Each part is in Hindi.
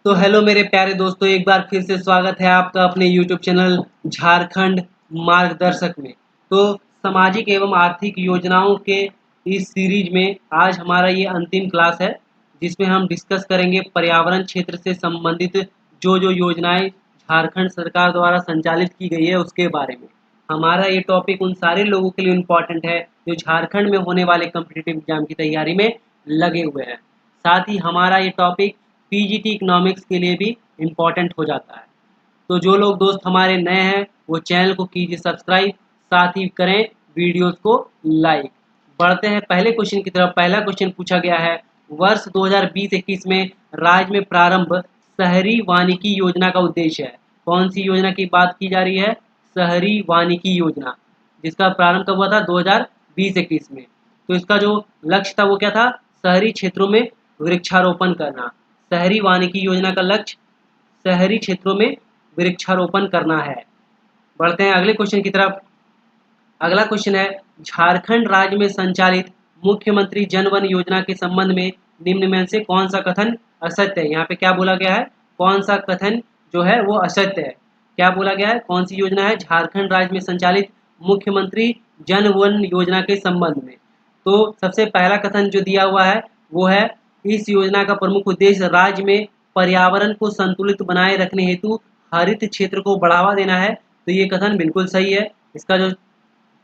तो हेलो मेरे प्यारे दोस्तों, एक बार फिर से स्वागत है आपका अपने यूट्यूब चैनल झारखंड मार्गदर्शक में। तो सामाजिक एवं आर्थिक योजनाओं के इस सीरीज में आज हमारा ये अंतिम क्लास है, जिसमें हम डिस्कस करेंगे पर्यावरण क्षेत्र से संबंधित जो जो योजनाएं झारखंड सरकार द्वारा संचालित की गई है उसके बारे में। हमारा ये टॉपिक उन सारे लोगों के लिए इम्पॉर्टेंट है जो झारखंड में होने वाले कॉम्पिटिटिव एग्जाम की तैयारी में लगे हुए हैं। साथ ही हमारा ये टॉपिक पीजीटी इकोनॉमिक्स के लिए भी इम्पॉर्टेंट हो जाता है। तो जो लोग दोस्त हमारे नए हैं वो चैनल को कीजिए सब्सक्राइब, साथ ही करें वीडियोस को लाइक। बढ़ते हैं पहले क्वेश्चन की तरफ। पहला क्वेश्चन पूछा गया है, वर्ष 2020-21 में राज्य में प्रारंभ शहरी वानिकी योजना का उद्देश्य है। कौन सी योजना की बात की जा रही है? शहरी वानिकी योजना, जिसका प्रारंभ कब हुआ था? 2020-21 में। तो इसका जो लक्ष्य था वो क्या था? शहरी क्षेत्रों में वृक्षारोपण करना। शहरी वानिकी योजना का लक्ष्य शहरी क्षेत्रों में वृक्षारोपण करना है। बढ़ते हैं अगले क्वेश्चन की तरफ। अगला क्वेश्चन है, झारखंड राज्य में संचालित मुख्यमंत्री जन वन योजना के संबंध में निम्न में से कौन सा कथन असत्य है? यहाँ पे क्या बोला गया है? कौन सा कथन जो है वो असत्य है? क्या बोला गया है? कौन सी योजना है झारखंड राज्य में संचालित मुख्यमंत्री जन वन योजना के संबंध में? तो सबसे पहला कथन जो दिया हुआ है वो है, इस योजना का प्रमुख उद्देश्य राज्य में पर्यावरण को संतुलित बनाए रखने हेतु हरित क्षेत्र को बढ़ावा देना है। तो ये कथन बिल्कुल सही है। इसका जो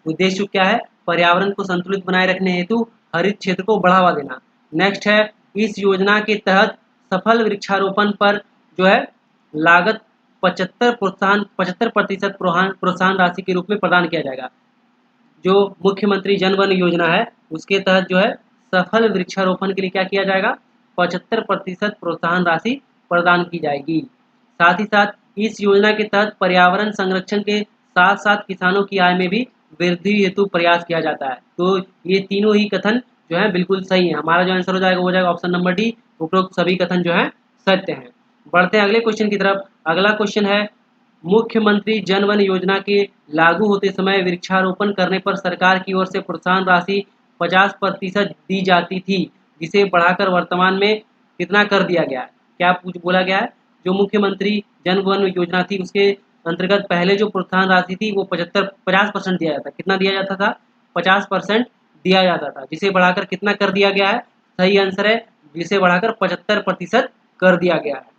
उद्देश्य क्या है? पर्यावरण को संतुलित बनाए रखने हेतु हरित क्षेत्र को बढ़ावा देना। नेक्स्ट है, इस योजना के तहत सफल वृक्षारोपण पर जो है लागत 75% प्रोत्साहन राशि के रूप में प्रदान किया जाएगा। जो मुख्यमंत्री जन वन योजना है उसके तहत जो है सफल वृक्षारोपण के लिए क्या किया जाएगा? 75% प्रोत्साहन राशि प्रदान की जाएगी। साथ ही साथ इस योजना के तहत पर्यावरण संरक्षण के साथ साथ किसानों की आय में भी वृद्धि हेतु प्रयास किया जाता है। तो ये तीनों ही कथन जो है बिल्कुल सही है। हमारा जो आंसर हो जाएगा ऑप्शन नंबर डी। उपरोक्त सभी कथन जो है सत्य हैं। बढ़ते हैं अगले क्वेश्चन की तरफ। अगला क्वेश्चन है, मुख्यमंत्री जन वन योजना के लागू होते समय वृक्षारोपण करने पर सरकार की ओर से प्रोत्साहन राशि 50% दी जाती थी, जिसे बढ़ाकर वर्तमान में कितना कर दिया गया है? क्या बोला गया है? जो मुख्यमंत्री जन वन योजना थी उसके अंतर्गत पहले जो प्रोत्साहन राशि थी वो 50% दिया जाता। कितना दिया जाता था? 50% दिया जाता था, जिसे बढ़ाकर कितना कर दिया गया है? सही आंसर है, जिसे बढ़ाकर 75% कर दिया गया है।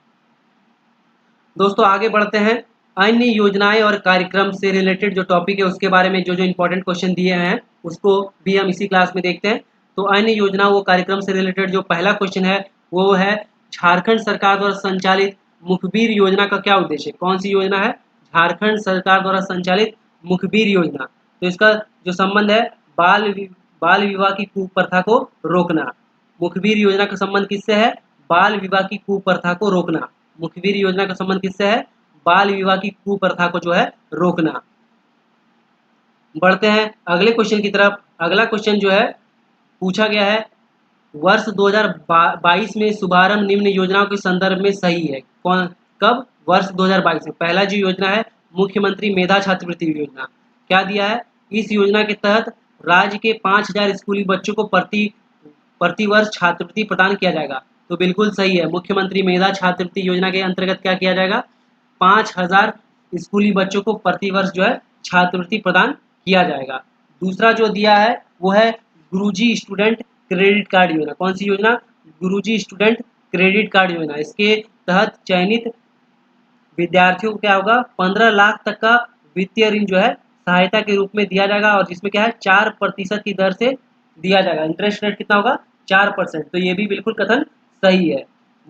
दोस्तों आगे बढ़ते हैं। अन्य योजनाएं और कार्यक्रम से रिलेटेड जो टॉपिक है उसके बारे में जो जो इंपॉर्टेंट क्वेश्चन दिए हैं उसको भी हम इसी क्लास में देखते हैं। तो अन्य योजना वो कार्यक्रम से रिलेटेड जो पहला क्वेश्चन है वो है, झारखंड सरकार द्वारा संचालित मुखबिर योजना का क्या उद्देश्य है? कौन सी योजना है? झारखंड सरकार द्वारा संचालित मुखबिर योजना। तो इसका जो संबंध है बाल विवाह की कुप्रथा को रोकना। मुखबिर योजना का संबंध किससे है? बाल विवाह की कुप्रथा को रोकना। मुखबिर योजना का संबंध किससे है? बाल विवाह की कुप्रथा को जो है रोकना। बढ़ते हैं अगले क्वेश्चन की तरफ। अगला क्वेश्चन जो है पूछा गया है, वर्ष 2022 में शुभारंभ निम्न योजनाओं के संदर्भ में सही है। कौन कब? वर्ष 2022 में। पहला जो योजना है मुख्यमंत्री मेधा छात्रवृत्ति योजना। क्या दिया है? इस योजना के तहत राज्य के 5000 स्कूली बच्चों को प्रति वर्ष छात्रवृत्ति प्रदान किया जाएगा। तो बिल्कुल सही है, मुख्यमंत्री मेधा छात्रवृत्ति योजना के अंतर्गत क्या किया जाएगा? 5000 स्कूली बच्चों को प्रति वर्ष जो है छात्रवृत्ति प्रदान किया जाएगा। दूसरा जो दिया है वो है गुरुजी स्टूडेंट क्रेडिट कार्ड योजना। कौन सी योजना? गुरुजी स्टूडेंट क्रेडिट कार्ड योजना। इसके तहत चयनित विद्यार्थियों को क्या होगा? 15 लाख तक का वित्तीय ऋण जो है सहायता के रूप में दिया जाएगा, और जिसमें क्या है 4% की दर से दिया जाएगा। इंटरेस्ट रेट कितना होगा? 4%। तो ये भी बिल्कुल कथन सही है।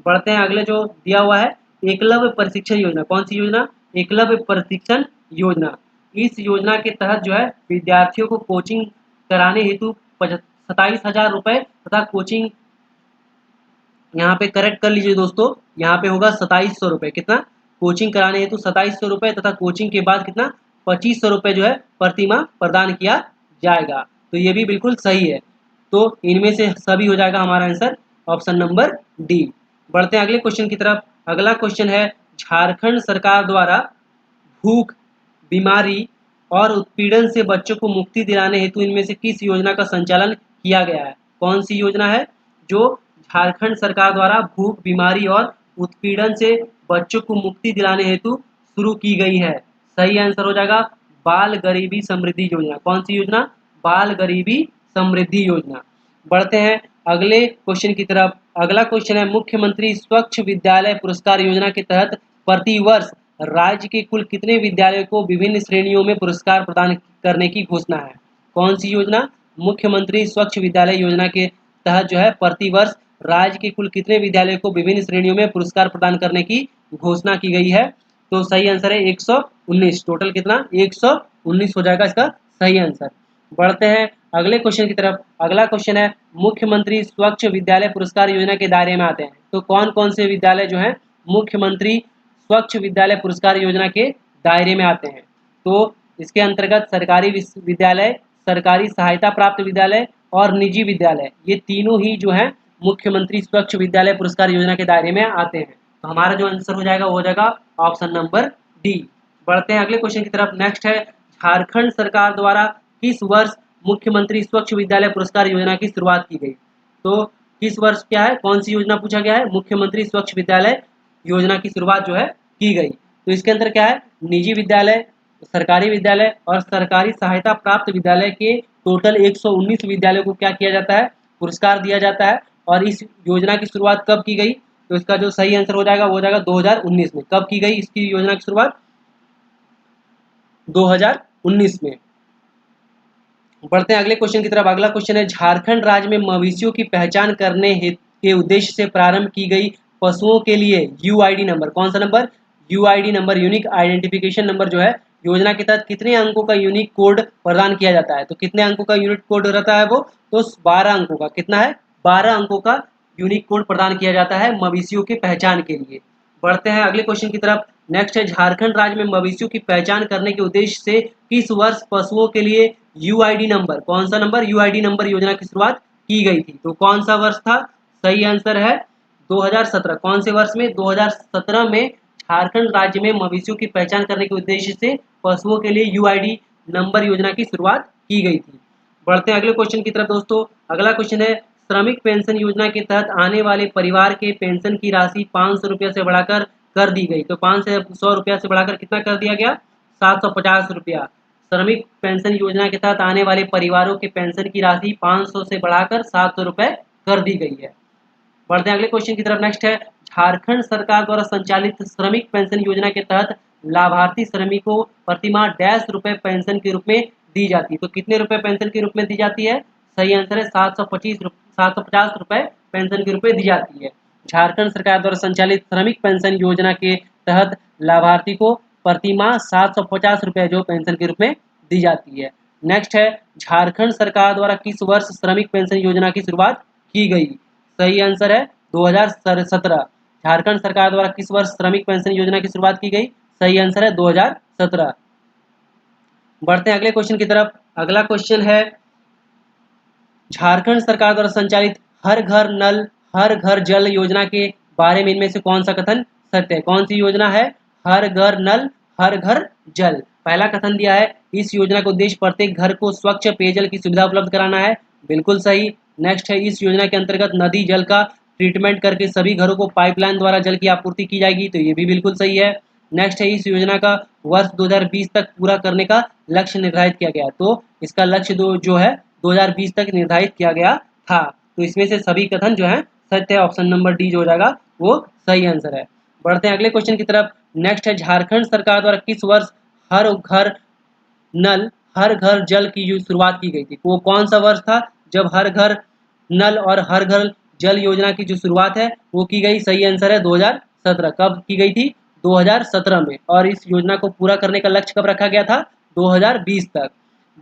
बढ़ते हैं अगले जो दिया हुआ है, एकलव्य प्रशिक्षण योजना। कौन सी योजना? एकलव्य प्रशिक्षण योजना। इस योजना के तहत जो है विद्यार्थियों को कोचिंग कराने हेतु 27,000 रुपये तथा कोचिंग, यहाँ पे करेक्ट कर लीजिए दोस्तों, यहाँ पे होगा 2700 रुपये। कितना? कोचिंग कराने हेतु 2700 रुपये तथा कोचिंग के बाद कितना? 2500 रुपये जो है प्रतिमाह प्रदान किया जाएगा। तो ये भी बिल्कुल सही है। तो इनमें से सभी हो जाएगा हमारा आंसर ऑप्शन नंबर डी। बढ़ते हैं अगले क्वेश्चन की तरफ। अगला क्वेश्चन है, झारखंड सरकार द्वारा भूख, बीमारी और उत्पीड़न से बच्चों को मुक्ति दिलाने हेतु इनमें से किस योजना का संचालन किया गया है? कौन सी योजना है जो झारखंड सरकार द्वारा भूख, बीमारी और उत्पीड़न से बच्चों को मुक्ति दिलाने हेतु शुरू की गई है। सही आंसर हो जाएगा बाल गरीबी समृद्धि योजना। कौन सी योजना? बाल गरीबी समृद्धि योजना। बढ़ते हैं अगले क्वेश्चन की तरफ। अगला क्वेश्चन है मुख्यमंत्री स्वच्छ विद्यालय पुरस्कार योजना के तहत प्रति वर्ष राज्य के कुल कितने विद्यालयों को विभिन्न श्रेणियों में पुरस्कार प्रदान करने की घोषणा है? कौन सी योजना? मुख्यमंत्री स्वच्छ विद्यालय योजना के तहत जो है प्रति वर्ष राज्य के कुल कितने विद्यालयों को विभिन्न श्रेणियों में पुरस्कार प्रदान करने की घोषणा की गई है? तो सही आंसर है 119। टोटल कितना? 119 हो जाएगा इसका सही आंसर। बढ़ते हैं अगले क्वेश्चन की तरफ। अगला क्वेश्चन है मुख्यमंत्री स्वच्छ विद्यालय पुरस्कार योजना के दायरे में आते हैं तो कौन कौन से विद्यालय जो है मुख्यमंत्री स्वच्छ विद्यालय पुरस्कार योजना के दायरे में आते हैं? तो इसके अंतर्गत सरकारी विद्यालय, सरकारी सहायता प्राप्त विद्यालय और निजी विद्यालय, ये तीनों ही जो है मुख्यमंत्री स्वच्छ विद्यालय पुरस्कार योजना के दायरे में आते हैं। तो हमारा जो आंसर हो जाएगा वो हो जाएगा ऑप्शन नंबर डी। बढ़ते हैं अगले क्वेश्चन की तरफ। नेक्स्ट है झारखंड सरकार द्वारा किस वर्ष मुख्यमंत्री स्वच्छ विद्यालय पुरस्कार योजना की शुरुआत की गई? तो किस वर्ष क्या है, कौन सी योजना पूछा गया है? मुख्यमंत्री स्वच्छ विद्यालय योजना की शुरुआत जो है की गई। तो इसके अंदर क्या है, निजी विद्यालय, सरकारी विद्यालय और सरकारी सहायता प्राप्त विद्यालय के टोटल 119 विद्यालयों को क्या किया जाता है? पुरस्कार दिया जाता है। और इस योजना की शुरुआत कब की गई? तो इसका जो सही आंसर हो जाएगा वो हो जाएगा 2019 में। कब की गई इसकी योजना की शुरुआत? 2019 में। बढ़ते हैं अगले क्वेश्चन की तरफ। अगला क्वेश्चन है झारखंड राज्य में मवेशियों की पहचान करने के उद्देश्य से प्रारंभ की गई पशुओं के लिए यूआईडी नंबर, कौन सा number? UID number, unique identification number जो है योजना के तहत कितने अंकों का यूनिक कोड प्रदान किया जाता है? तो कितने अंकों का यूनिक कोड रहता है वो? तो 12 अंकों का। कितना है? 12 अंकों का यूनिक कोड प्रदान किया जाता है मवेशियों की पहचान के लिए। बढ़ते हैं अगले क्वेश्चन की तरफ। नेक्स्ट है झारखंड राज्य में मवेशियों की पहचान करने के उद्देश्य से किस वर्ष पशुओं के लिए यूआईडी नंबर, कौन सा नंबर? यूआईडी नंबर योजना की शुरुआत की गई थी। तो कौन सा वर्ष था? सही आंसर है 2017। कौन से वर्ष में? 2017 में झारखंड राज्य में मवेशियों की पहचान करने के उद्देश्य से पशुओं के लिए यूआईडी नंबर योजना की शुरुआत की गई थी। बढ़ते हैं अगले क्वेश्चन की तरफ दोस्तों। अगला क्वेश्चन है श्रमिक पेंशन योजना के तहत आने वाले परिवार के पेंशन की राशि 500 रुपया से बढ़ाकर कर दी गई। तो 500 रुपया से बढ़ाकर कितना कर दिया गया? 750 रुपया। श्रमिक पेंशन योजना के तहत आने वाले परिवारों के पेंशन की राशि 500 से बढ़ाकर 700 रुपए कर दी गई है। बढ़ते हैं अगले क्वेश्चन की तरफ। नेक्स्ट है झारखंड सरकार द्वारा संचालित श्रमिक पेंशन योजना के तहत लाभार्थी श्रमिकों प्रतिमाह डैश रुपए पेंशन के रूप में दी जाती है। तो कितने रुपए पेंशन के रूप में दी जाती है? सही आंसर है 750 रुपए पेंशन के रूप में दी जाती है। झारखंड सरकार द्वारा संचालित श्रमिक पेंशन योजना के तहत लाभार्थी को प्रतिमाह 750 रुपए जो पेंशन के रूप में दी जाती है। नेक्स्ट है झारखंड सरकार द्वारा किस वर्ष श्रमिक पेंशन योजना की शुरुआत की गई? सही आंसर है 2017। झारखंड सरकार द्वारा किस वर्ष श्रमिक पेंशन योजना की शुरुआत की गई? सही आंसर है 2017। बढ़ते हैं अगले क्वेश्चन की तरफ। अगला क्वेश्चन है झारखंड सरकार द्वारा संचालित हर घर नल हर घर जल योजना के बारे में इनमें से कौन सा कथन सत्य है? कौन सी योजना है? हर घर नल हर घर जल। पहला कथन दिया है इस योजना का उद्देश्य प्रत्येक घर को स्वच्छ पेयजल की सुविधा उपलब्ध कराना है। बिल्कुल सही। नेक्स्ट है इस योजना के अंतर्गत नदी जल का ट्रीटमेंट करके सभी घरों को पाइपलाइन द्वारा जल की आपूर्ति की जाएगी। तो ये भी बिल्कुल सही है। नेक्स्ट है इस योजना का वर्ष 2020 तक पूरा करने का लक्ष्य निर्धारित किया गया। तो इसका लक्ष्य जो है 2020 तक निर्धारित किया गया था। तो इसमें से सभी कथन जो है सत्य है। ऑप्शन नंबर डी जो हो जाएगा वो सही आंसर है। बढ़ते हैं अगले क्वेश्चन की तरफ। नेक्स्ट है झारखंड सरकार द्वारा किस वर्ष हर घर नल हर घर जल की शुरुआत की गई थी? वो कौन सा वर्ष था जब हर घर नल और हर घर जल योजना की जो शुरुआत है वो की गई? सही आंसर है 2017। कब की गई थी? 2017 में। और इस योजना को पूरा करने का लक्ष्य कब रखा गया था? 2020 तक।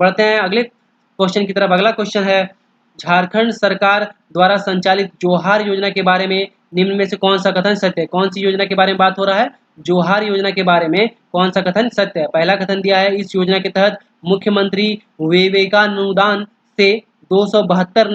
बढ़ते हैं अगले क्वेश्चन की तरफ। अगला क्वेश्चन है झारखंड सरकार द्वारा संचालित जोहार योजना के बारे में निम्न में से कौन सा कथन सत्य है? कौन सी योजना के बारे में बात हो रहा है? जोहार योजना के बारे में कौन सा कथन सत्य है? पहला कथन दिया है इस योजना के तहत मुख्यमंत्री विवेकानुदान से 272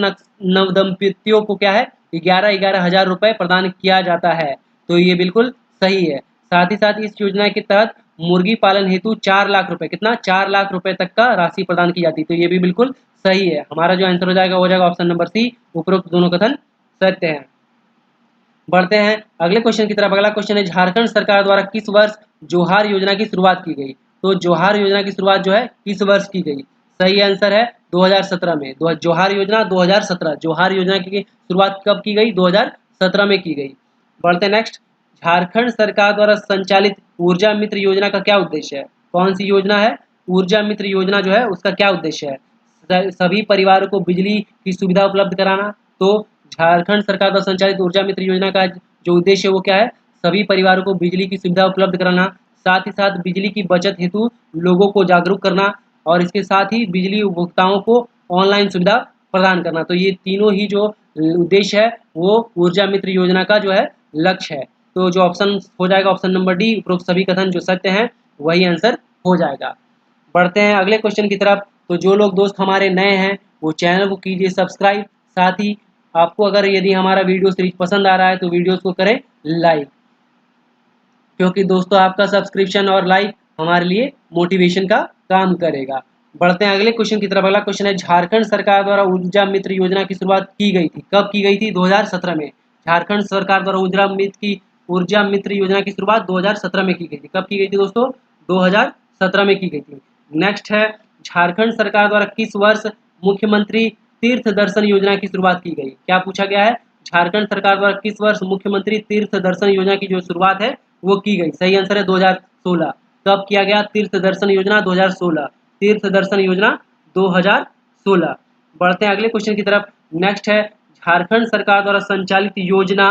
नवदंपतियों को क्या है 11,11 हजार रुपए प्रदान किया जाता है। तो ये बिल्कुल सही है। साथ ही साथ इस योजना के तहत मुर्गी पालन हेतु 4 लाख रुपए, कितना? 4 लाख रुपए तक का राशि प्रदान की जाती है। तो ये भी बिल्कुल सही है। हमारा जो आंसर हो जाएगा वो हो जाएगा ऑप्शन नंबर सी। उपरोक्त दोनों कथन सत्य हैं। बढ़ते हैं अगले क्वेश्चन की तरफ। अगला क्वेश्चन है झारखंड सरकार द्वारा किस वर्ष जोहार योजना की शुरुआत की गई? तो जोहार योजना की शुरुआत जो है किस वर्ष की गई? सही आंसर है 2017 में। जोहार योजना 2017, जोहार योजना की शुरुआत कब की गई? 2017 में की गई। बढ़ते नेक्स्ट, झारखंड सरकार द्वारा संचालित ऊर्जा मित्र योजना का क्या उद्देश्य है? कौन सी योजना है? ऊर्जा मित्र योजना जो है उसका क्या उद्देश्य है? सभी परिवारों को बिजली की सुविधा उपलब्ध कराना। तो झारखंड सरकार द्वारा संचालित ऊर्जा मित्र योजना का जो उद्देश्य है वो क्या है? सभी परिवारों को बिजली की सुविधा उपलब्ध कराना, साथ ही साथ बिजली की बचत हेतु लोगों को जागरूक करना और इसके साथ ही बिजली उपभोक्ताओं को ऑनलाइन सुविधा प्रदान करना। तो ये तीनों ही जो उद्देश्य है वो ऊर्जा मित्र योजना का जो है लक्ष्य है। तो जो ऑप्शन हो जाएगा ऑप्शन नंबर डी, उपरोक्त सभी कथन जो सत्य हैं वही आंसर हो जाएगा। बढ़ते हैं अगले क्वेश्चन की तरफ। तो जो लोग दोस्त हमारे नए हैं वो चैनल को कीजिए सब्सक्राइब, साथ ही आपको अगर यदि हमारा वीडियो सीरीज पसंद आ रहा है तो वीडियोस को करें लाइक, क्योंकि दोस्तों आपका सब्सक्रिप्शन और लाइक हमारे लिए मोटिवेशन का काम करेगा। बढ़ते हैं अगले क्वेश्चन की तरफ। अगला क्वेश्चन है झारखंड सरकार द्वारा ऊर्जा मित्र योजना की शुरुआत की गई थी, कब की गई थी? 2017 में। झारखंड सरकार द्वारा ऊर्जा मित्र योजना की शुरुआत 2017 में की गई थी। कब की गई थी दोस्तों? 2017 में की गई थी। नेक्स्ट है झारखंड सरकार द्वारा किस वर्ष मुख्यमंत्री तीर्थ दर्शन योजना की शुरुआत की गई? क्या पूछा गया है? झारखंड सरकार द्वारा किस वर्ष मुख्यमंत्री तीर्थ दर्शन योजना की जो शुरुआत है वो की गई? सही आंसर है 2016। कब किया गया तीर्थ दर्शन योजना? 2016। तीर्थ दर्शन योजना 2016। बढ़ते हैं अगले क्वेश्चन की तरफ। नेक्स्ट है झारखंड सरकार द्वारा संचालित योजना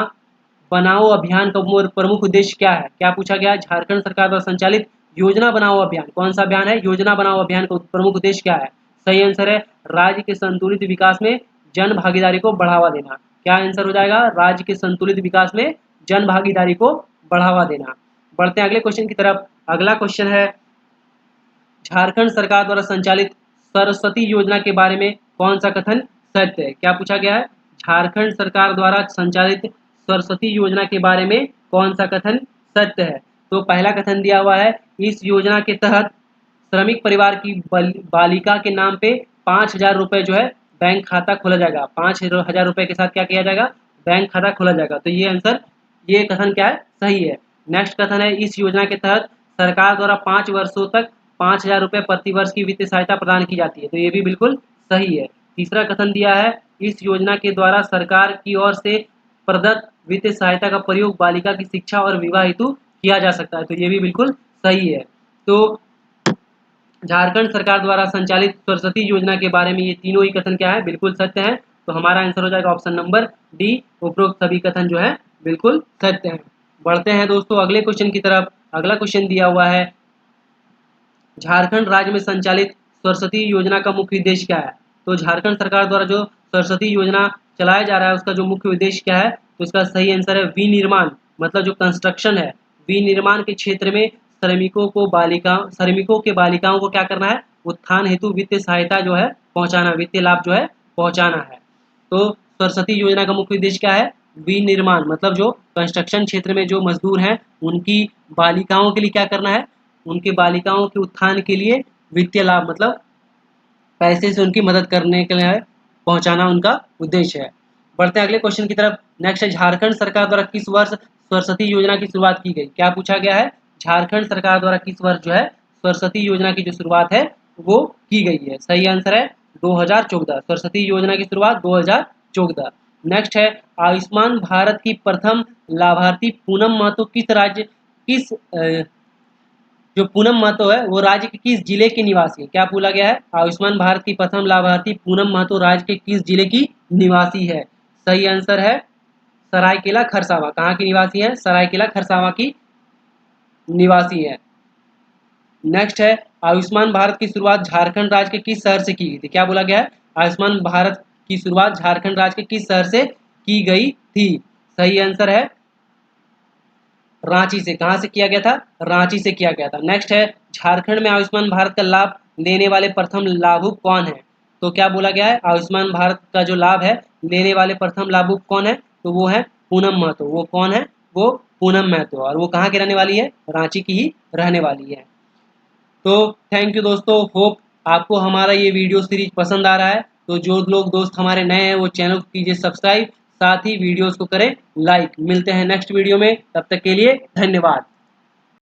बनाओ अभियान का प्रमुख उद्देश्य क्या है? क्या पूछा गया? झारखंड सरकार द्वारा संचालित योजना बनाओ अभियान, कौन सा अभियान है? योजना बनाओ अभियान का प्रमुख उद्देश्य क्या है? सही आंसर है राज्य के संतुलित विकास में जन भागीदारी को बढ़ावा देना। क्या आंसर हो जाएगा? राज्य के संतुलित विकास में जन भागीदारी को बढ़ावा देना। बढ़ते हैं अगले क्वेश्चन की तरफ। अगला क्वेश्चन है झारखंड सरकार द्वारा संचालित सरस्वती योजना के बारे में कौन सा कथन सत्य है? क्या पूछा गया है? झारखंड सरकार द्वारा संचालित सरस्वती योजना के बारे में कौन सा कथन सत्य है? तो पहला कथन दिया हुआ है इस योजना के तहत श्रमिक परिवार की बालिका के नाम पे 5,000 रुपये जो है बैंक खाता खोला जाएगा। 5,000 रुपये के साथ क्या किया जाएगा? बैंक खाता खोला जाएगा। तो ये आंसर, ये कथन क्या है? सही है। नेक्स्ट कथन है इस योजना के तहत सरकार द्वारा 5 वर्षों तक 5,000 रुपये प्रति वर्ष की वित्तीय सहायता प्रदान की जाती है। तो ये भी बिल्कुल सही है। तीसरा कथन दिया है इस योजना के द्वारा सरकार की ओर से प्रदत्त वित्तीय सहायता का प्रयोग बालिका की शिक्षा और विवाह हेतु किया जा सकता है। तो ये भी बिल्कुल सही है। तो झारखंड सरकार द्वारा संचालित सरस्वती योजना के बारे में ये तीनों ही कथन क्या है? बिल्कुल सत्य है। तो हमारा आंसर हो जाएगा ऑप्शन नंबर डी, उपरोक्त सभी कथन जो है बिल्कुल सत्य है। बढ़ते हैं दोस्तों अगले क्वेश्चन की तरफ। अगला क्वेश्चन दिया हुआ है झारखंड राज्य में संचालित सरस्वती योजना का मुख्य उद्देश्य क्या है? तो झारखंड सरकार द्वारा जो सरस्वती योजना चलाया जा रहा है उसका जो मुख्य उद्देश्य क्या है? तो इसका सही आंसर है विनिर्माण, मतलब जो कंस्ट्रक्शन है, विनिर्माण के क्षेत्र में श्रमिकों के बालिकाओं को क्या करना है? उत्थान हेतु वित्तीय सहायता जो है पहुंचाना, वित्तीय लाभ जो है पहुंचाना है। तो सरस्वती योजना का मुख्य उद्देश्य क्या है? विनिर्माण, मतलब जो कंस्ट्रक्शन क्षेत्र में जो मजदूर हैं उनकी बालिकाओं के लिए क्या करना है? उनके बालिकाओं के उत्थान के लिए वित्तीय लाभ, मतलब पैसे से उनकी मदद करने के लिए पहुंचाना उनका उद्देश्य है। बढ़ते हैं अगले क्वेश्चन की तरफ। नेक्स्ट है झारखंड सरकार द्वारा किस वर्ष सरस्वती योजना की शुरुआत की गई? क्या पूछा गया है? झारखंड सरकार द्वारा किस वर्ष जो है सरस्वती योजना की जो शुरुआत है वो की गई है? सही आंसर है 2014। सरस्वती योजना की शुरुआत 2014। नेक्स्ट है आयुष्मान भारत की प्रथम लाभार्थी पूनम महतो जो पूनम महतो है वो राज्य के किस जिले के निवासी है? क्या बोला गया है? आयुष्मान भारत की प्रथम लाभार्थी पूनम महतो राज्य के किस जिले की निवासी है? सही आंसर है सरायकेला खरसावां। कहाँ की निवासी है? सरायकेला खरसावां की निवासी है। नेक्स्ट है आयुष्मान भारत की शुरुआत झारखंड राज्य के किस शहर से की गई थी? क्या बोला गया है? आयुष्मान भारत की शुरुआत झारखंड राज्य के किस शहर से की गई थी? सही आंसर है रांची से। कहां से किया गया था? रांची से किया गया था। नेक्स्ट है झारखंड में आयुष्मान भारत का लाभ लेने वाले प्रथम लाभुक कौन है? तो क्या बोला गया है? आयुष्मान भारत का जो लाभ है लेने वाले प्रथम लाभुक कौन है? तो वो है पूनम महतो। वो कौन है? वो पूनम महतो, और वो कहाँ की रहने वाली है? रांची की ही रहने वाली है। तो थैंक यू दोस्तों, होप आपको हमारा ये वीडियो सीरीज पसंद आ रहा है। तो जो लोग दोस्त हमारे नए हैं वो चैनल को कीजिए सब्सक्राइब, साथ ही वीडियोस को करें लाइक। मिलते हैं नेक्स्ट वीडियो में, तब तक के लिए धन्यवाद।